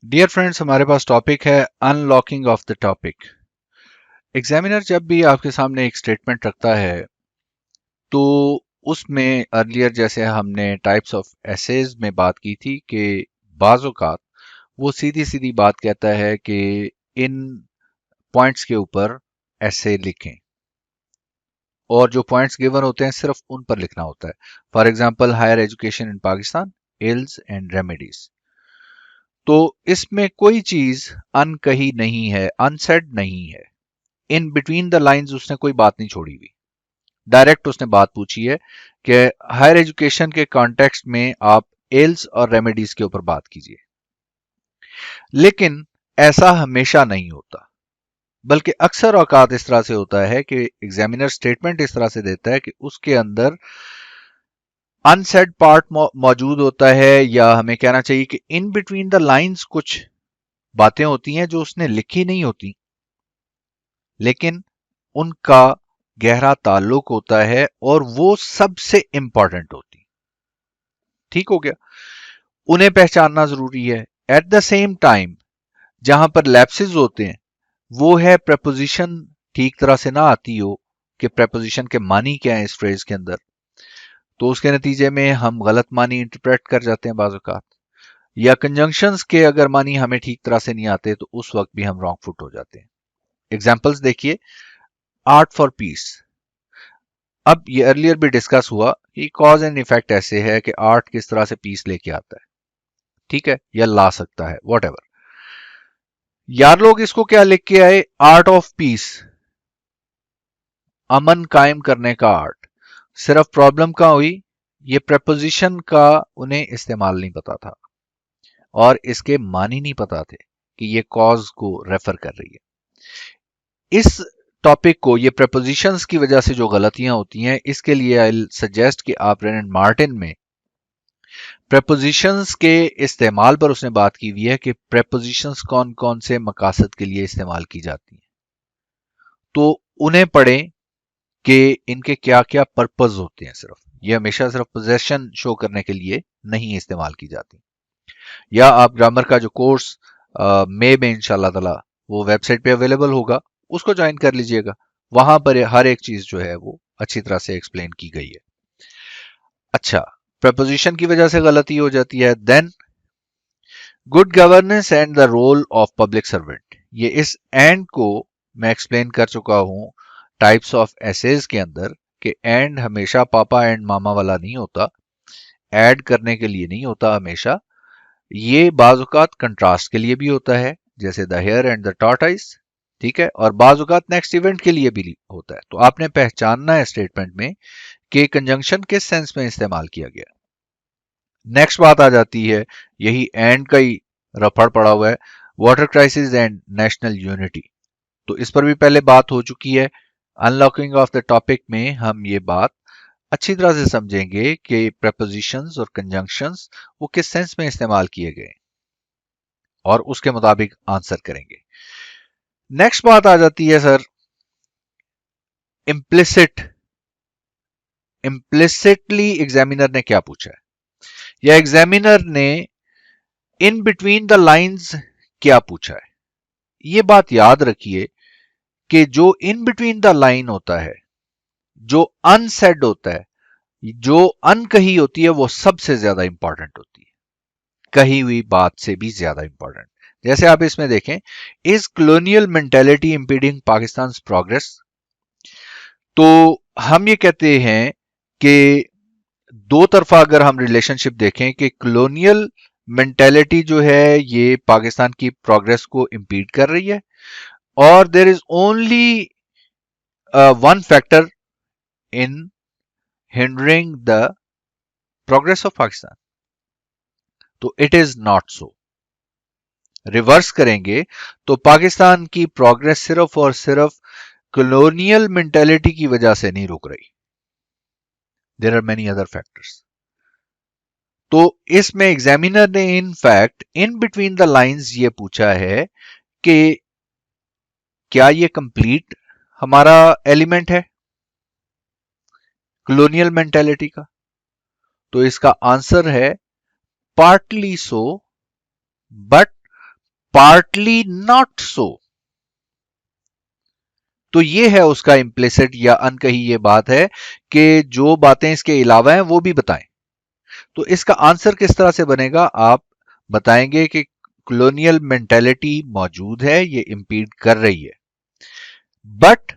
Dear friends, हमारे पास topic है unlocking of the topic. Examiner जब भी आपके सामने एक स्टेटमेंट रखता है तो उसमें अर्लियर जैसे हमने टाइप्स ऑफ एसेज में बात की थी कि बाज़ औक़ात वो सीधी सीधी बात कहता है कि इन पॉइंट्स के ऊपर ऐसे लिखें, और जो पॉइंट्स गिवन होते हैं सिर्फ उन पर लिखना होता है। For example, higher education in Pakistan, ills and remedies. तो इसमें कोई चीज अनकही नहीं है, अनसेड नहीं है। इन बिटवीन द लाइंस उसने कोई बात नहीं छोड़ी हुई। डायरेक्ट उसने बात पूछी है कि हायर एजुकेशन के कॉन्टेक्स्ट में आप एल्स और रेमेडीज के ऊपर बात कीजिए। लेकिन ऐसा हमेशा नहीं होता, बल्कि अक्सर औकात इस तरह से होता है कि एग्जामिनर स्टेटमेंट इस तरह से देता है कि उसके अंदर अनसेड पार्ट मौजूद होता है, या हमें कहना चाहिए कि इन बिटवीन द लाइंस कुछ बातें होती हैं जो उसने लिखी नहीं होती, लेकिन उनका गहरा ताल्लुक होता है और वो सबसे इंपॉर्टेंट होती। ठीक हो गया? उन्हें पहचानना जरूरी है। एट द सेम टाइम जहां पर लैप्सेस होते हैं वो है प्रपोजिशन ठीक तरह से ना आती हो कि प्रपोजिशन के मानी क्या है इस फ्रेज के अंदर, तो उसके नतीजे में हम गलत मानी इंटरप्रेट कर जाते हैं बाज़ औक़ात। या कंजंक्शंस के अगर मानी हमें ठीक तरह से नहीं आते तो उस वक्त भी हम रॉन्ग फुट हो जाते हैं। एग्जाम्पल्स देखिए। आर्ट फॉर पीस, अब ये अर्लियर भी डिस्कस हुआ कि कॉज एंड इफेक्ट ऐसे है कि आर्ट किस तरह से पीस लेके आता है, ठीक है, या ला सकता है, वॉट एवर। यार लोग इसको क्या लिख के आए? आर्ट ऑफ पीस, अमन कायम करने का आर्ट। सिर्फ प्रॉब्लम क्या हुई? ये प्रपोजिशन का उन्हें इस्तेमाल नहीं पता था और इसके मानी नहीं पता थे कि ये कॉज को रेफर कर रही है। इस टॉपिक को, ये प्रपोजिशंस की वजह से जो गलतियां होती हैं, इसके लिए आई सजेस्ट कि आप रेनन मार्टिन में प्रेपोजिशंस के इस्तेमाल पर उसने बात की हुई है कि प्रेपोजिशंस कौन कौन से मकासद के लिए इस्तेमाल की जाती हैं, तो उन्हें पढ़ें कि इनके क्या क्या पर्पस होते हैं। सिर्फ ये हमेशा सिर्फ पोजेशन शो करने के लिए नहीं इस्तेमाल की जाती। या आप ग्रामर का जो कोर्स मई में इंशाल्लाह ताला वो वेबसाइट पे अवेलेबल होगा, उसको ज्वाइन कर लीजिएगा। वहां पर हर एक चीज जो है वो अच्छी तरह से एक्सप्लेन की गई है। अच्छा, प्रपोजिशन की वजह से गलती हो जाती है। Then good governance and the role of public servant, ये इस एंड को मैं एक्सप्लेन कर चुका हूं टाइप्स ऑफ एसेज के अंदर कि एंड हमेशा पापा एंड मामा वाला नहीं होता, ऐड करने के लिए नहीं होता हमेशा। ये बाज़ औक़ात कंट्रास्ट के लिए भी होता है, जैसे the hare and the tortoise, ठीक है, और बाज़ औक़ात नेक्स्ट इवेंट के लिए भी होता है। तो आपने पहचानना है स्टेटमेंट में कि कंजंक्शन किस सेंस में इस्तेमाल किया गया। नेक्स्ट बात आ जाती है, यही एंड का ही रफड़ पड़ा हुआ है, water crisis and national unity. तो इस पर भी पहले बात हो चुकी है। अनलॉकिंग ऑफ द टॉपिक में हम ये बात अच्छी तरह से समझेंगे कि प्रपोजिशंस और कंजंक्शंस वो किस सेंस में इस्तेमाल किए गए और उसके मुताबिक आंसर करेंगे। नेक्स्ट बात आ जाती है सर, इम्प्लिसिट। इम्प्लिसिटली एग्जामिनर ने क्या पूछा है, या एग्जामिनर ने इन बिटवीन द लाइंस क्या पूछा है। ये बात याद रखिए कि जो इन बिटवीन द लाइन होता है, जो अनसेड होता है, जो अनकही होती है, वो सबसे ज्यादा इंपॉर्टेंट होती है, कही हुई बात से भी ज्यादा इंपॉर्टेंट। जैसे आप इसमें देखें, is colonial mentality impeding Pakistan progress. तो हम ये कहते हैं कि दो तरफा अगर हम रिलेशनशिप देखें कि कॉलोनियल मेंटेलिटी जो है ये पाकिस्तान की प्रोग्रेस को इंपीड कर रही है, और there is only one factor in hindering the progress of Pakistan, तो it is not so. Reverse करेंगे तो पाकिस्तान की प्रोग्रेस सिर्फ और सिर्फ कॉलोनियल मेंटेलिटी की वजह से नहीं रुक रही, there are many other factors. तो इसमें एग्जामिनर ने in fact in between the lines ये पूछा है कि क्या ये कंप्लीट हमारा एलिमेंट है कॉलोनियल मेंटेलिटी का। तो इसका आंसर है partly so, but partly not so. तो ये है उसका इम्प्लिसिट या अनकही ये बात है कि जो बातें इसके अलावा हैं वो भी बताएं। तो इसका आंसर किस तरह से बनेगा? आप बताएंगे कि कॉलोनियल मेंटेलिटी मौजूद है, ये इंपीड कर रही है, but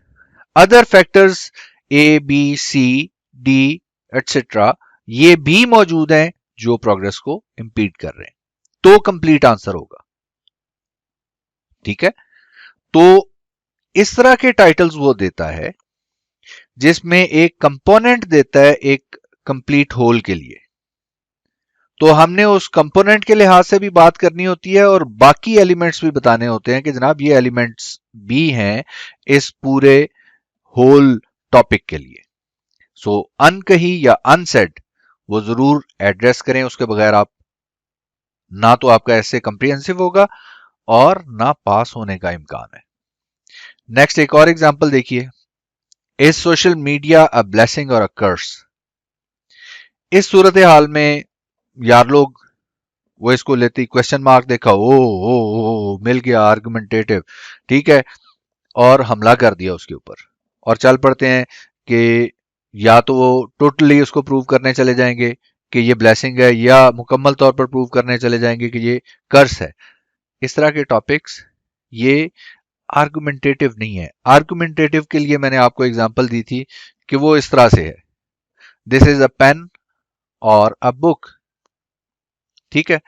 other factors A B C D etcetera ये भी मौजूद हैं जो प्रोग्रेस को इंपीड कर रहे हैं। तो कंप्लीट आंसर होगा। ठीक है, तो इस तरह के टाइटल्स वो देता है जिसमें एक कंपोनेंट देता है एक कंप्लीट होल के लिए। तो हमने उस कंपोनेंट के लिहाज से भी बात करनी होती है और बाकी एलिमेंट्स भी बताने होते हैं कि जनाब ये एलिमेंट्स भी हैं इस पूरे होल टॉपिक के लिए। सो अनकही या अनसेड वो जरूर एड्रेस करें, उसके बगैर आप ना तो आपका ऐसे कंप्रिहेंसिव होगा और ना पास होने का इम्कान है। नेक्स्ट एक और एग्जांपल देखिए, is social media a blessing और अ कर्स? इस सूरत हाल में यार लोग वो इसको लेते क्वेश्चन मार्क देखा, ओ मिल गया आर्गुमेंटेटिव, ठीक है, और हमला कर दिया उसके ऊपर और चल पड़ते हैं कि या तो वो टोटली उसको प्रूव करने चले जाएंगे कि ये ब्लेसिंग है या मुकम्मल तौर पर प्रूव करने चले जाएंगे कि ये कर्स है। इस तरह के टॉपिक्स ये आर्गुमेंटेटिव नहीं है। आर्गुमेंटेटिव के लिए मैंने आपको एग्जांपल दी थी कि वो इस तरह से है, दिस इज अ पेन और अ बुक। ठीक है,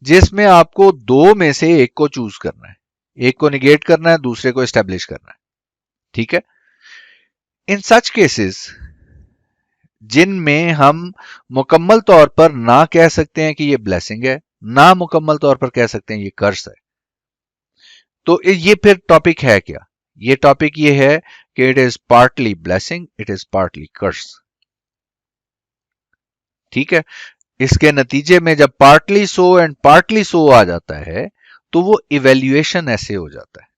जिसमें आपको दो में से एक को चूज करना है, एक को निगेट करना है, दूसरे को एस्टेब्लिश करना है। ठीक है, इन सच केसेस जिनमें हम मुकम्मल तौर पर ना कह सकते हैं कि ये ब्लेसिंग है, ना मुकम्मल तौर पर कह सकते हैं ये कर्स है, तो ये फिर टॉपिक है क्या? ये टॉपिक ये है कि it is partly blessing, it is partly curse. ठीक है, इसके नतीजे में जब partly so and partly so आ जाता है तो वो इवेल्युएशन ऐसे हो जाता है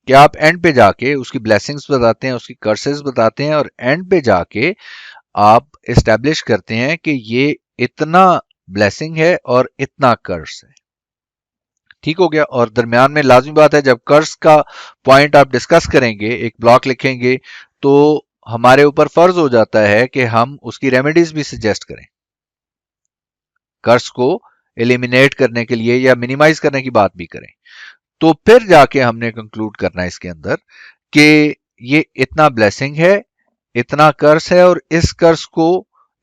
कि आप एंड पे जाके उसकी ब्लेसिंग्स बताते हैं, उसकी कर्सेस बताते हैं और एंड पे जाके आप एस्टेब्लिश करते हैं कि ये इतना ब्लेसिंग है और इतना कर्स है। ठीक हो गया। और दरमियान में लाजमी बात है जब कर्स का पॉइंट आप डिस्कस करेंगे, एक ब्लॉक लिखेंगे, तो हमारे ऊपर फर्ज हो जाता है कि हम उसकी रेमेडीज भी सजेस्ट करें, कर्स को एलिमिनेट करने के लिए या मिनिमाइज करने की बात भी करें। तो फिर जाके हमने कंक्लूड करना है इसके अंदर कि ये इतना ब्लेसिंग है, इतना कर्स है और इस कर्स को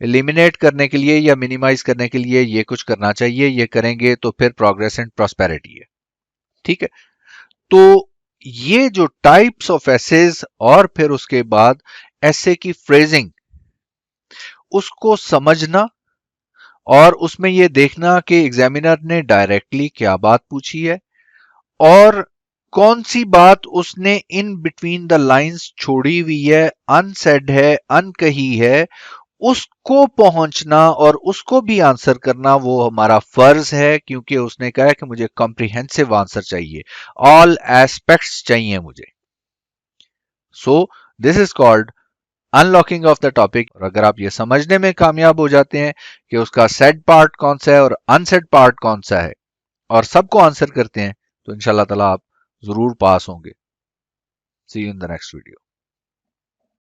एलिमिनेट करने के लिए या मिनिमाइज करने के लिए ये कुछ करना चाहिए, ये करेंगे तो फिर प्रोग्रेस एंड प्रॉस्पेरिटी है। ठीक है, तो ये जो टाइप्स ऑफ एसेज और फिर उसके बाद एसे की फ्रेजिंग, उसको समझना और उसमें ये देखना कि एग्जामिनर ने डायरेक्टली क्या बात पूछी है और कौन सी बात उसने इन बिटवीन द लाइंस छोड़ी हुई है, अनसेड है, अनकही है, उसको पहुंचना और उसको भी आंसर करना वो हमारा फर्ज है, क्योंकि उसने कहा है कि मुझे कॉम्प्रिहेंसिव आंसर चाहिए, ऑल एस्पेक्ट्स चाहिए मुझे। So this is called unlocking of the topic. और अगर आप ये समझने में कामयाब हो जाते हैं कि उसका सेड पार्ट कौन सा है और अनसेड पार्ट कौन सा है और सबको आंसर करते हैं, तो इंशाल्लाह ताला आप जरूर पास होंगे। See you in the next video.